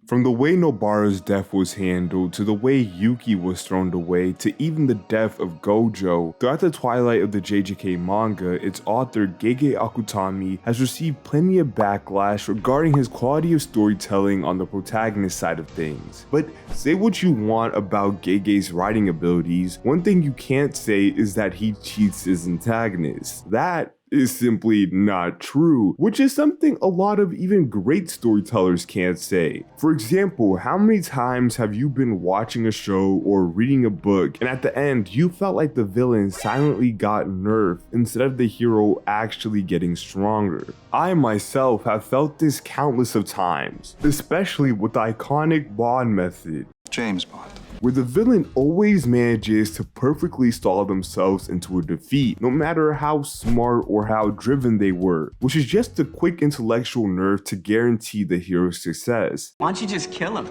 From the way Nobara's death was handled, to the way Yuki was thrown away, to even the death of Gojo, throughout the twilight of the JJK manga, its author Gege Akutami has received plenty of backlash regarding his quality of storytelling on the protagonist side of things. But say what you want about Gege's writing abilities, one thing you can't say is that he cheats his antagonist. That is simply not true, which is something a lot of even great storytellers can't say. For example, how many times have you been watching a show or reading a book and at the end you felt like the villain silently got nerfed instead of the hero actually getting stronger? I myself have felt this countless of times, especially with the iconic Bond method. James Bond, Where the villain always manages to perfectly stall themselves into a defeat, no matter how smart or how driven they were, which is just a quick intellectual nerve to guarantee the hero's success. Why don't you just kill him?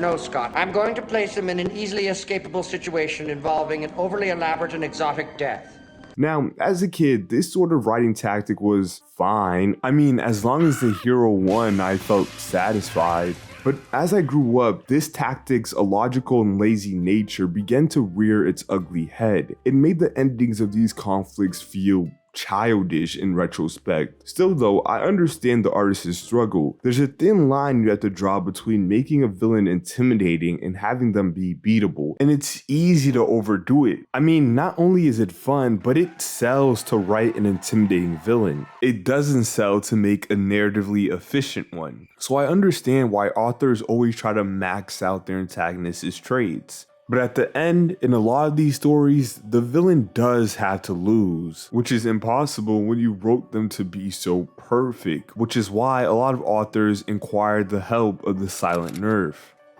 No, Scott. I'm going to place him in an easily escapable situation involving an overly elaborate and exotic death. Now, as a kid, this sort of writing tactic was fine. I mean, as long as the hero won, I felt satisfied. But as I grew up, this tactic's illogical and lazy nature began to rear its ugly head. It made the endings of these conflicts feel childish in retrospect. Still though, I understand the artist's struggle. There's a thin line you have to draw between making a villain intimidating and having them be beatable, and it's easy to overdo it. I mean, not only is it fun, but it sells to write an intimidating villain. It doesn't sell to make a narratively efficient one. So I understand why authors always try to max out their antagonist's traits. But at the end, in a lot of these stories, the villain does have to lose, which is impossible when you wrote them to be so perfect, which is why a lot of authors inquired the help of the silent nerf.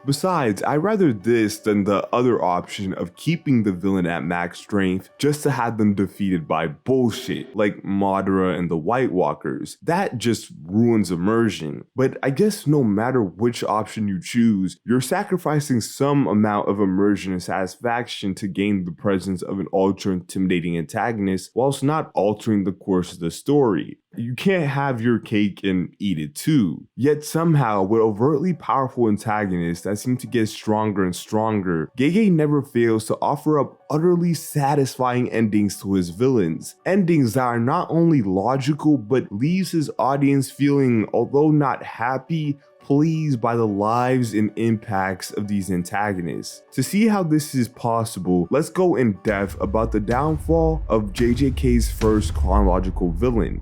Besides, I'd rather this than the other option of keeping the villain at max strength just to have them defeated by bullshit like Madara and the White Walkers. That just ruins immersion. But I guess no matter which option you choose, you're sacrificing some amount of immersion and satisfaction to gain the presence of an ultra intimidating antagonist whilst not altering the course of the story. You can't have your cake and eat it too. Yet somehow, with overtly powerful antagonists that seem to get stronger and stronger, Gege never fails to offer up utterly satisfying endings to his villains. Endings that are not only logical, but leaves his audience feeling, although not happy, pleased by the lives and impacts of these antagonists. To see how this is possible, let's go in depth about the downfall of JJK's first chronological villain.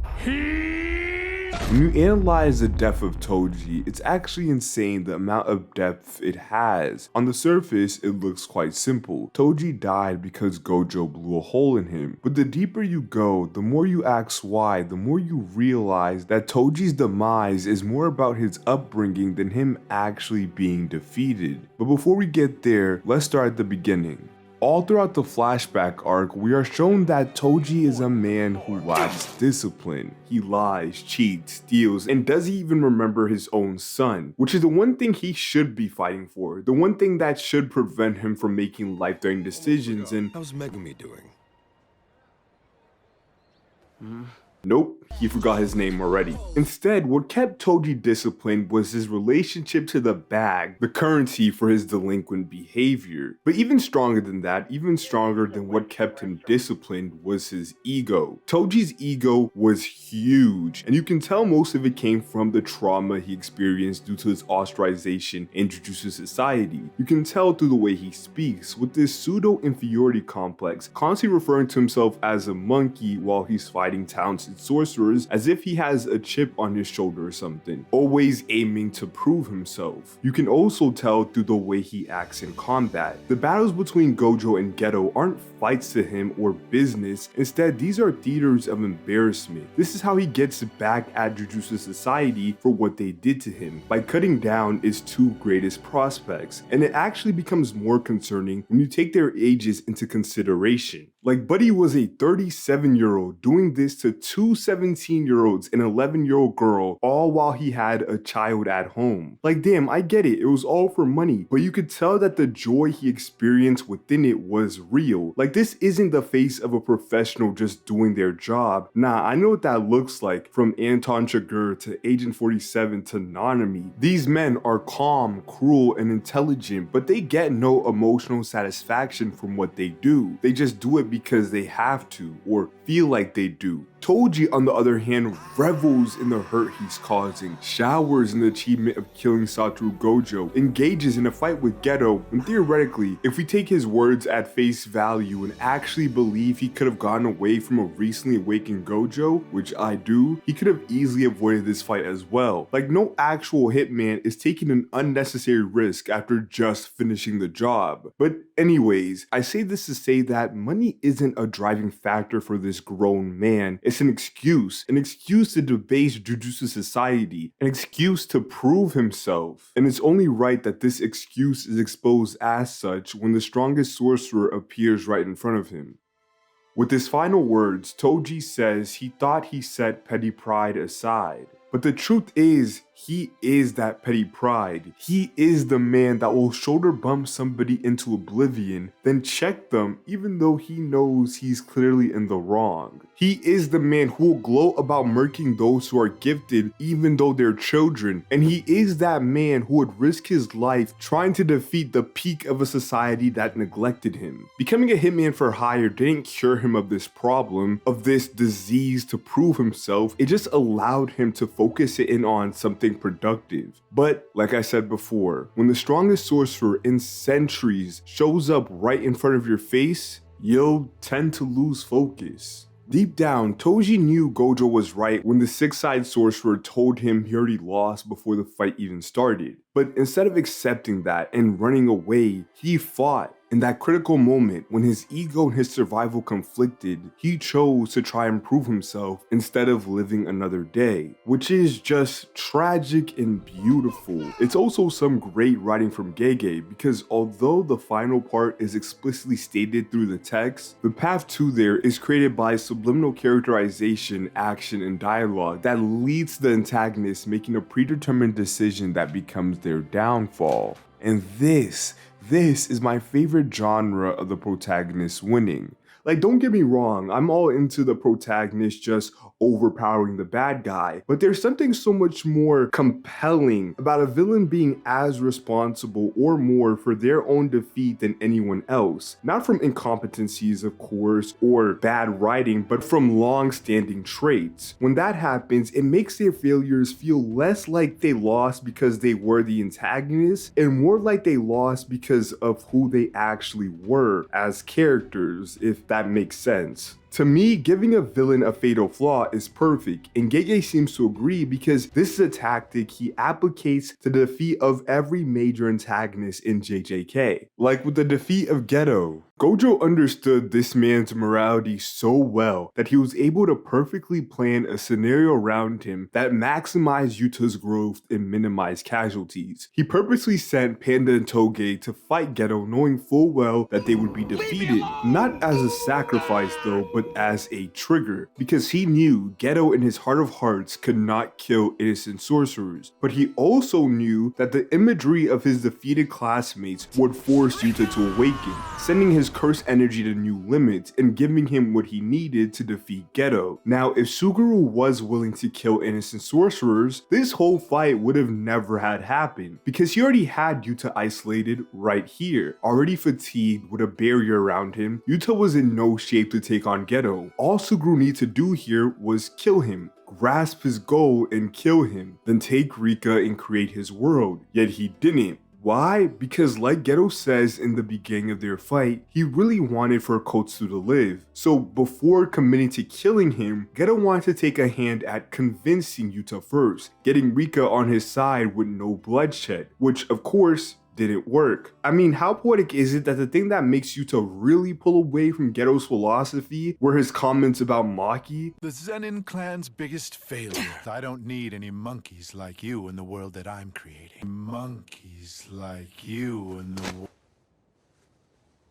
When you analyze the death of Toji, it's actually insane the amount of depth it has. On the surface, it looks quite simple. Toji died because Gojo blew a hole in him. But the deeper you go, the more you ask why, the more you realize that Toji's demise is more about his upbringing than him actually being defeated. But before we get there, let's start at the beginning. All throughout the flashback arc, we are shown that Toji is a man who lacks discipline. He lies, cheats, steals, and doesn't even remember his own son, which is the one thing he should be fighting for, the one thing that should prevent him from making life-threatening decisions. And how's Megumi doing? nope, he forgot his name already. Instead, what kept Toji disciplined was his relationship to the bag, the currency for his delinquent behavior. But even stronger than that, even stronger than what kept him disciplined was his ego. Toji's ego was huge, and you can tell most of it came from the trauma he experienced due to his ostracization introduced to society. You can tell through the way he speaks, with this pseudo-inferiority complex, constantly referring to himself as a monkey while he's fighting talented sorcerers as if he has a chip on his shoulder or something, always aiming to prove himself. You can also tell through the way he acts in combat. The battles between Gojo and Geto aren't fights to him or business, instead these are theaters of embarrassment. This is how he gets back at Jujutsu Society for what they did to him, by cutting down its two greatest prospects, and it actually becomes more concerning when you take their ages into consideration. Like, Buddy was a 37-year-old doing this to two 17-year-olds and 11-year-old girl, all while he had a child at home. Like, damn, I get it, it was all for money, but you could tell that the joy he experienced within it was real. Like, this isn't the face of a professional just doing their job. Nah, I know what that looks like, from Anton Chigurh to Agent 47 to Nanami. These men are calm, cruel, and intelligent, but they get no emotional satisfaction from what they do. They just do it because they have to, or feel like they do. Toji, on the other hand, revels in the hurt he's causing, showers in the achievement of killing Satoru Gojo, engages in a fight with Geto, and theoretically, if we take his words at face value and actually believe he could have gotten away from a recently awakened Gojo, which I do, he could have easily avoided this fight as well. Like, no actual hitman is taking an unnecessary risk after just finishing the job. But anyways, I say this to say that money isn't a driving factor for this grown man. It's an excuse to debase Jujutsu society, an excuse to prove himself. And it's only right that this excuse is exposed as such when the strongest sorcerer appears right in front of him. With his final words, Toji says he thought he set petty pride aside. But the truth is, he is that petty pride. He is the man that will shoulder bump somebody into oblivion, then check them even though he knows he's clearly in the wrong. He is the man who will gloat about murking those who are gifted even though they're children. And he is that man who would risk his life trying to defeat the peak of a society that neglected him. Becoming a hitman for hire didn't cure him of this problem, of this disease to prove himself. It just allowed him to focus it in on something productive. But like I said before, when the strongest sorcerer in centuries shows up right in front of your face, you'll tend to lose focus. Deep down, Toji knew Gojo was right when the six-side sorcerer told him he already lost before the fight even started. But instead of accepting that and running away, he fought. In that critical moment, when his ego and his survival conflicted, he chose to try and prove himself instead of living another day, which is just tragic and beautiful. It's also some great writing from Gege, because although the final part is explicitly stated through the text, the path to there is created by subliminal characterization, action, and dialogue that leads to the antagonist making a predetermined decision that becomes their downfall. And this is my favorite genre of the protagonist winning. Like, don't get me wrong, I'm all into the protagonist just overpowering the bad guy, but there's something so much more compelling about a villain being as responsible or more for their own defeat than anyone else. Not from incompetencies, of course, or bad writing, but from long-standing traits. When that happens, it makes their failures feel less like they lost because they were the antagonist, and more like they lost because of who they actually were as characters, if that makes sense. To me, giving a villain a fatal flaw is perfect, and Gege seems to agree because this is a tactic he applicates to the defeat of every major antagonist in JJK. Like with the defeat of Geto, Gojo understood this man's morality so well that he was able to perfectly plan a scenario around him that maximized Yuta's growth and minimized casualties. He purposely sent Panda and Toge to fight Geto knowing full well that they would be defeated, not as a sacrifice though, but as a trigger, because he knew Geto in his heart of hearts could not kill innocent sorcerers, but he also knew that the imagery of his defeated classmates would force Yuta to awaken, sending his cursed energy to new limits and giving him what he needed to defeat Geto. Now, if Suguru was willing to kill innocent sorcerers, this whole fight would have never had happened, because he already had Yuta isolated right here. Already fatigued with a barrier around him, Yuta was in no shape to take on Geto. All Suguru needed to do here was kill him, grasp his goal and kill him, then take Rika and create his world. Yet he didn't. Why? Because like Geto says in the beginning of their fight, he really wanted for Kotsu to live. So before committing to killing him, Geto wanted to take a hand at convincing Yuta first, getting Rika on his side with no bloodshed, which of course didn't work. I mean, how poetic is it that the thing that makes Yuta really pull away from Geto's philosophy were his comments about Maki? The Zenin clan's biggest failure. I don't need any monkeys like you in the world that I'm creating. Monkeys like you in the world.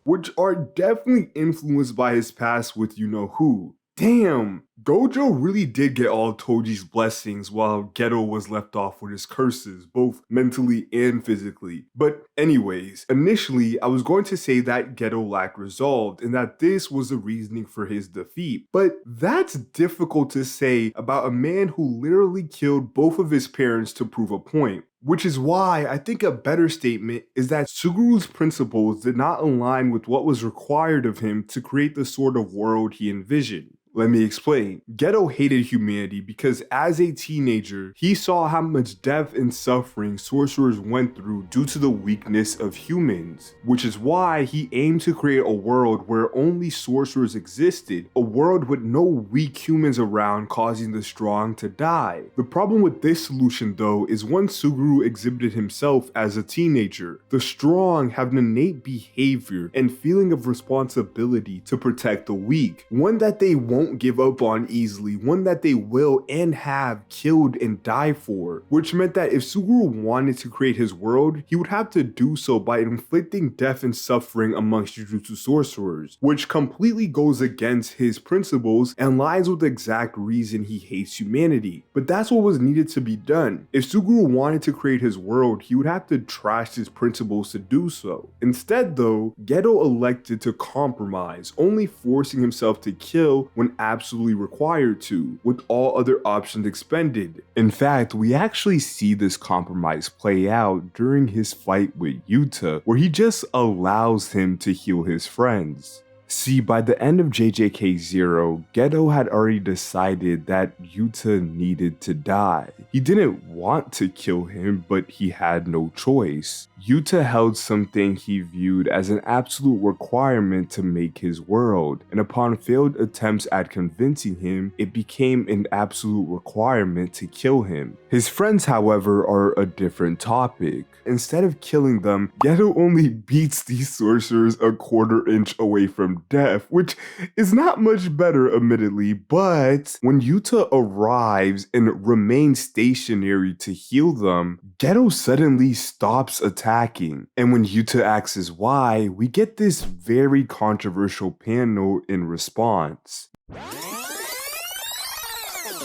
which are definitely influenced by his past with you-know-who. Damn, Gojo really did get all Toji's blessings while Geto was left off with his curses, both mentally and physically. But anyways, initially I was going to say that Geto lacked resolve and that this was the reasoning for his defeat, but that's difficult to say about a man who literally killed both of his parents to prove a point. Which is why I think a better statement is that Suguru's principles did not align with what was required of him to create the sort of world he envisioned. Let me explain. Geto hated humanity because as a teenager, he saw how much death and suffering sorcerers went through due to the weakness of humans, which is why he aimed to create a world where only sorcerers existed, a world with no weak humans around causing the strong to die. The problem with this solution though is when Suguru exhibited himself as a teenager, the strong have an innate behavior and feeling of responsibility to protect the weak, one that they won't give up on easily, one that they will and have killed and die for, which meant that if Suguru wanted to create his world, he would have to do so by inflicting death and suffering amongst Jujutsu sorcerers, which completely goes against his principles and lies with the exact reason he hates humanity. But that's what was needed to be done. If Suguru wanted to create his world, he would have to trash his principles to do so. Instead though, Geto elected to compromise, only forcing himself to kill when absolutely required to, with all other options expended. In fact, we actually see this compromise play out during his fight with Yuta, where he just allows him to heal his friends. See, by the end of JJK 0, Geto had already decided that Yuta needed to die. He didn't want to kill him, but he had no choice. Yuta held something he viewed as an absolute requirement to make his world, and upon failed attempts at convincing him, it became an absolute requirement to kill him. His friends, however, are a different topic. Instead of killing them, Geto only beats these sorcerers a quarter-inch away from death, which is not much better admittedly, but when Yuta arrives and remains stationary to heal them, Geto suddenly stops attacking. And when Yuta asks why, we get this very controversial panel in response.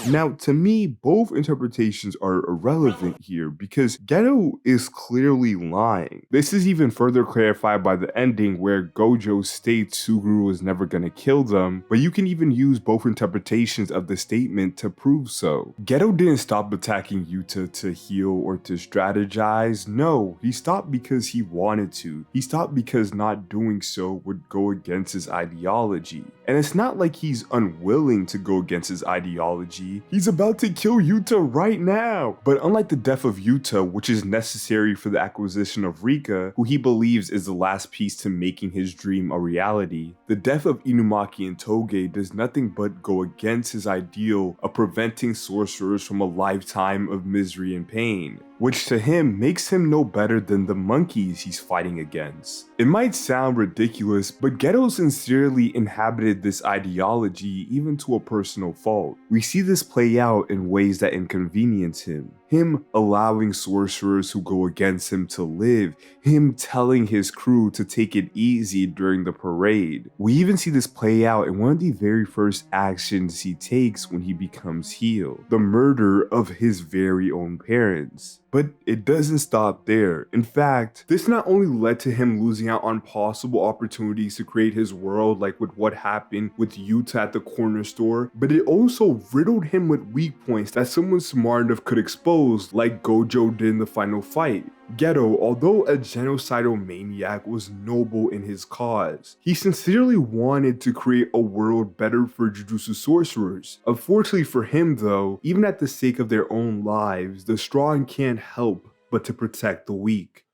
Now, to me, both interpretations are irrelevant here because Geto is clearly lying. This is even further clarified by the ending where Gojo states Suguru is never gonna kill them, but you can even use both interpretations of the statement to prove so. Geto didn't stop attacking Yuta to heal or to strategize. No, he stopped because he wanted to. He stopped because not doing so would go against his ideology. And it's not like he's unwilling to go against his ideology. He's about to kill Yuta right now. But unlike the death of Yuta, which is necessary for the acquisition of Rika, who he believes is the last piece to making his dream a reality, the death of Inumaki and Toge does nothing but go against his ideal of preventing sorcerers from a lifetime of misery and pain, which to him makes him no better than the monkeys he's fighting against. It might sound ridiculous, but Geto sincerely inhabited this ideology even to a personal fault. We see this play out in ways that inconvenience him. Him allowing sorcerers who go against him to live, him telling his crew to take it easy during the parade. We even see this play out in one of the very first actions he takes when he becomes healed, the murder of his very own parents. But it doesn't stop there. In fact, this not only led to him losing out on possible opportunities to create his world, like with what happened with Yuta at the corner store, but it also riddled him with weak points that someone smart enough could expose, like Gojo did in the final fight. Geto, although a genocidal maniac, was noble in his cause. He sincerely wanted to create a world better for Jujutsu sorcerers. Unfortunately for him though, even at the sake of their own lives, the strong can't help but to protect the weak.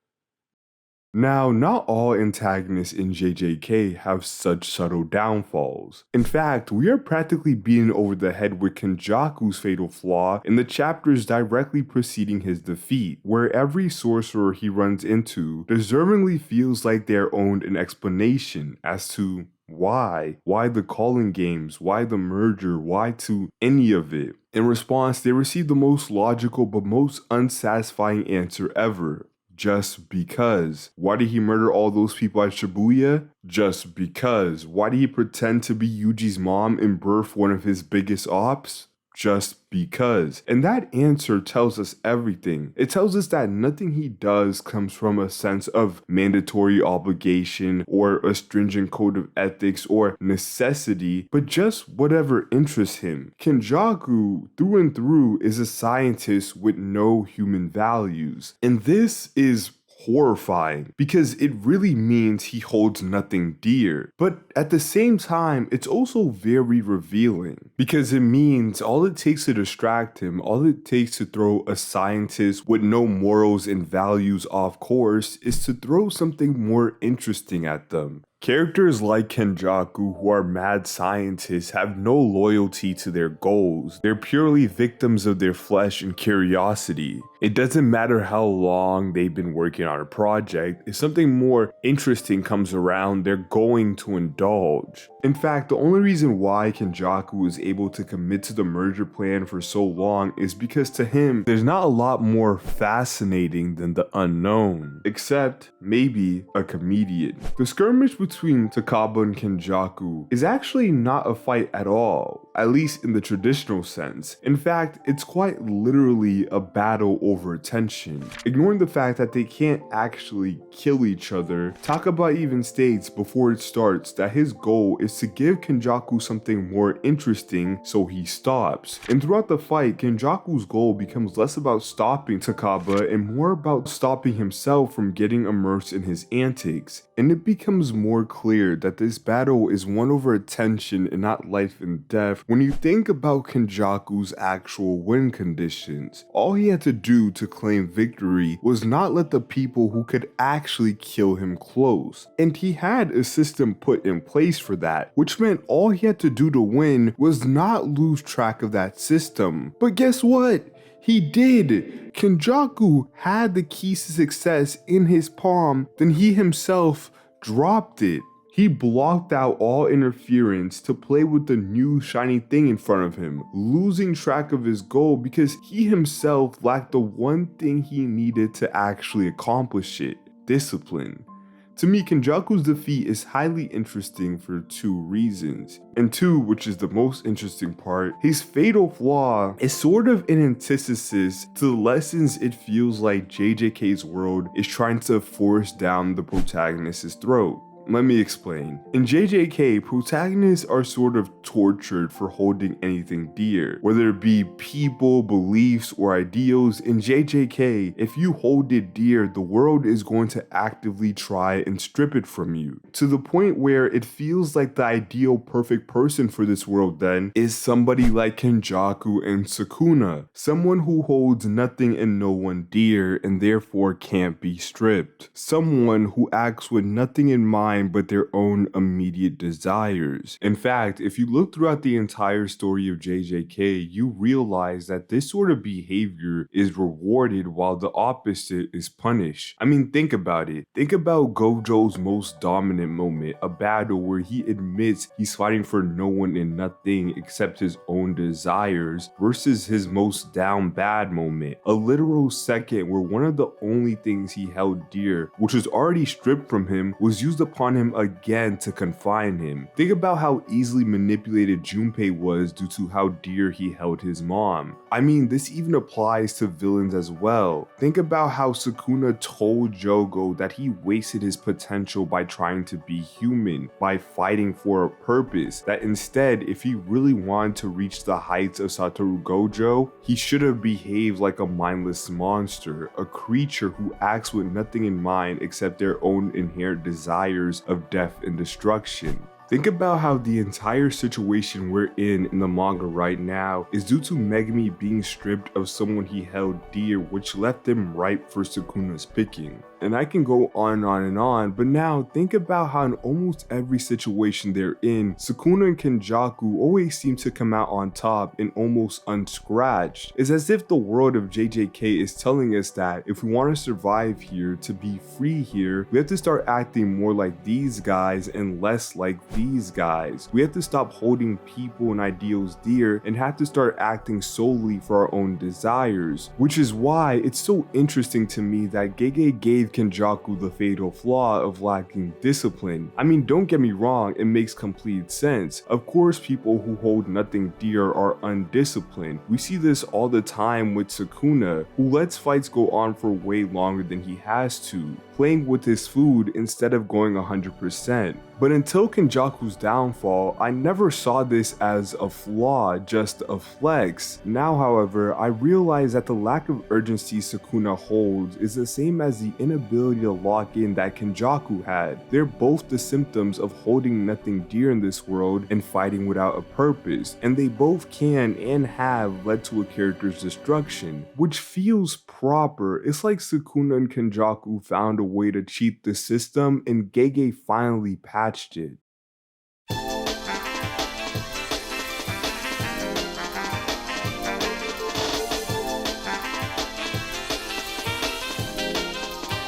Now, not all antagonists in JJK have such subtle downfalls. In fact, we are practically beaten over the head with Kenjaku's fatal flaw in the chapters directly preceding his defeat, where every sorcerer he runs into deservingly feels like they're owed an explanation as to why the calling games, why the merger, why to any of it. In response, they receive the most logical but most unsatisfying answer ever. Just because. Why did he murder all those people at Shibuya? Just because. Why did he pretend to be Yuji's mom and birth one of his biggest ops? Just because. And that answer tells us everything. It tells us that nothing he does comes from a sense of mandatory obligation or a stringent code of ethics or necessity, but just whatever interests him. Kenjaku, through and through, is a scientist with no human values. And this is horrifying because it really means he holds nothing dear. But at the same time, it's also very revealing because it means all it takes to distract him, all it takes to throw a scientist with no morals and values off course is to throw something more interesting at them. Characters like Kenjaku, who are mad scientists, have no loyalty to their goals. They're purely victims of their flesh and curiosity. It doesn't matter how long they've been working on a project, if something more interesting comes around, they're going to indulge. In fact, the only reason why Kenjaku was able to commit to the merger plan for so long is because to him, there's not a lot more fascinating than the unknown, except maybe a comedian. The skirmish between Takaba and Kenjaku is actually not a fight at all, at least in the traditional sense. In fact, it's quite literally a battle over attention. Ignoring the fact that they can't actually kill each other, Takaba even states before it starts that his goal is to give Kenjaku something more interesting, so he stops. And throughout the fight, Kenjaku's goal becomes less about stopping Takaba and more about stopping himself from getting immersed in his antics. And it becomes more clear that this battle is one over attention and not life and death when you think about Kenjaku's actual win conditions. All he had to do to claim victory was not let the people who could actually kill him close. And he had a system put in place for that, which meant all he had to do to win was not lose track of that system. But guess what? He did. Kenjaku had the keys to success in his palm, then he himself dropped it. He blocked out all interference to play with the new shiny thing in front of him, losing track of his goal because he himself lacked the one thing he needed to actually accomplish it: discipline. To me, Kenjaku's defeat is highly interesting for two reasons. And two, which is the most interesting part, his fatal flaw is sort of an antithesis to the lessons it feels like JJK's world is trying to force down the protagonist's throat. Let me explain. In JJK, protagonists are sort of tortured for holding anything dear, whether it be people, beliefs, or ideals. In JJK, if you hold it dear, the world is going to actively try and strip it from you, to the point where it feels like the ideal perfect person for this world then is somebody like Kenjaku and Sukuna, someone who holds nothing and no one dear and therefore can't be stripped, someone who acts with nothing in mind but their own immediate desires. In fact, if you look throughout the entire story of JJK, you realize that this sort of behavior is rewarded while the opposite is punished. I mean, think about it. Think about Gojo's most dominant moment, a battle where he admits he's fighting for no one and nothing except his own desires, versus his most down bad moment, a literal second where one of the only things he held dear, which was already stripped from him, was used upon him again to confine him. Think about how easily manipulated Junpei was due to how dear he held his mom. I mean, this even applies to villains as well. Think about how Sukuna told Jogo that he wasted his potential by trying to be human, by fighting for a purpose, that instead, if he really wanted to reach the heights of Satoru Gojo, he should have behaved like a mindless monster, a creature who acts with nothing in mind except their own inherent desires of death and destruction. Think about how the entire situation we're in the manga right now is due to Megumi being stripped of someone he held dear, which left him ripe for Sukuna's picking. And I can go on and on and on, but now think about how in almost every situation they're in, Sukuna and Kenjaku always seem to come out on top and almost unscratched. It's as if the world of JJK is telling us that if we want to survive here, to be free here, we have to start acting more like these guys and less like these guys. We have to stop holding people and ideals dear and have to start acting solely for our own desires, which is why it's so interesting to me that Gege gave Kenjaku the fatal flaw of lacking discipline. I mean, don't get me wrong, it makes complete sense. Of course, people who hold nothing dear are undisciplined. We see this all the time with Sukuna, who lets fights go on for way longer than he has to, playing with his food instead of going 100%. But until Kenjaku's downfall, I never saw this as a flaw, just a flex. Now, however, I realize that the lack of urgency Sukuna holds is the same as the inability to lock in that Kenjaku had. They're both the symptoms of holding nothing dear in this world and fighting without a purpose, and they both can and have led to a character's destruction, which feels proper. It's like Sukuna and Kenjaku found a way to cheat the system and Gege finally patched it.